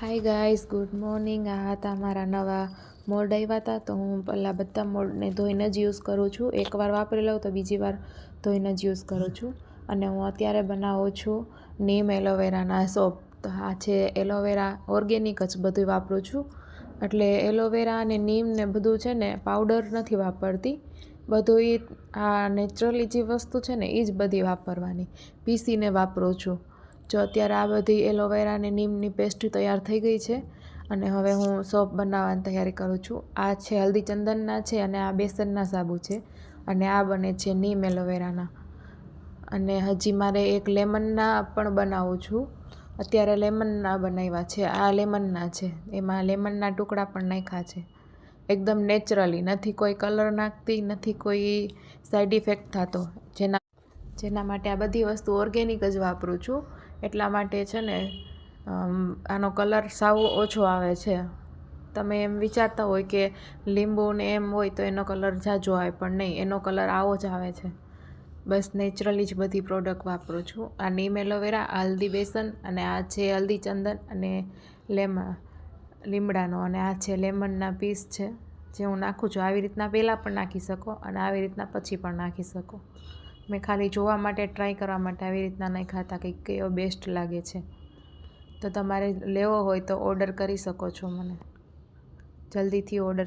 Hi guys, good morning. આ હતા મારા નવા મોલ્ડ આવ્યા હતા, તો હું પહેલાં બધા મોલ્ડને ધોઈને જ યુઝ કરું છું. એકવાર વાપરી લઉં તો બીજી વાર ધોઈને જ યુઝ કરું છું. અને હું અત્યારે બનાવું છું નીમ એલોવેરાના સોપ. તો આ છે એલોવેરા ઓર્ગેનિક જ બધું વાપરું છું. એટલે એલોવેરા અને નીમ ને બધું છે ને પાવડર નથી વાપરતી. બધું એ આ નેચરલી જે વસ્તુ છે ને એ જ બધી વાપરવાની, પીસીને વાપરું છું. જો અત્યારે આ બધી એલોવેરા અને નીમની પેસ્ટ તૈયાર થઈ ગઈ છે અને હવે હું સોપ બનાવવાની તૈયારી કરું છું. આ છે હલ્દી ચંદનના છે અને આ બેસનના સાબુ છે અને આ બને છે નીમ એલોવેરાના. અને હજી મારે એક લેમનના પણ બનાવું છું. અત્યારે લેમનના બનાવ્યા છે, આ લેમનના છે, એમાં લેમનના ટુકડા પણ નાખ્યા છે. એકદમ નેચરલી, નથી કોઈ કલર નાખતી, નથી કોઈ સાઈડ ઇફેક્ટ થતો. જેના માટે આ બધી વસ્તુ ઓર્ગેનિક જ વાપરું છું. એટલા માટે છે ને આનો કલર સાવ ઓછો આવે છે. તમે એમ વિચારતા હોય કે લીંબુ ને એમ હોય તો એનો કલર ઝાઝો આવે, પણ નહીં, એનો કલર આવો જ આવે છે. બસ નેચરલી જ બધી પ્રોડક્ટ વાપરું છું. આ નીમ એલોવેરા, આ હલ્દી બેસન અને આ છે હલ્દી ચંદન અને લીમડાનો, અને આ છે લેમનના પીસ છે જે હું નાખું છું. આવી રીતના પહેલાં પણ નાખી શકો અને આવી રીતના પછી પણ નાખી શકો. મેં ખાલી જોવા માટે, ટ્રાય કરવા માટે આવી રીતના નાખ્યા હતા કે કયો બેસ્ટ લાગે છે. તો તમારે લેવો હોય તો ઓર્ડર કરી શકો છો મને. જલ્દીથી ઓર્ડર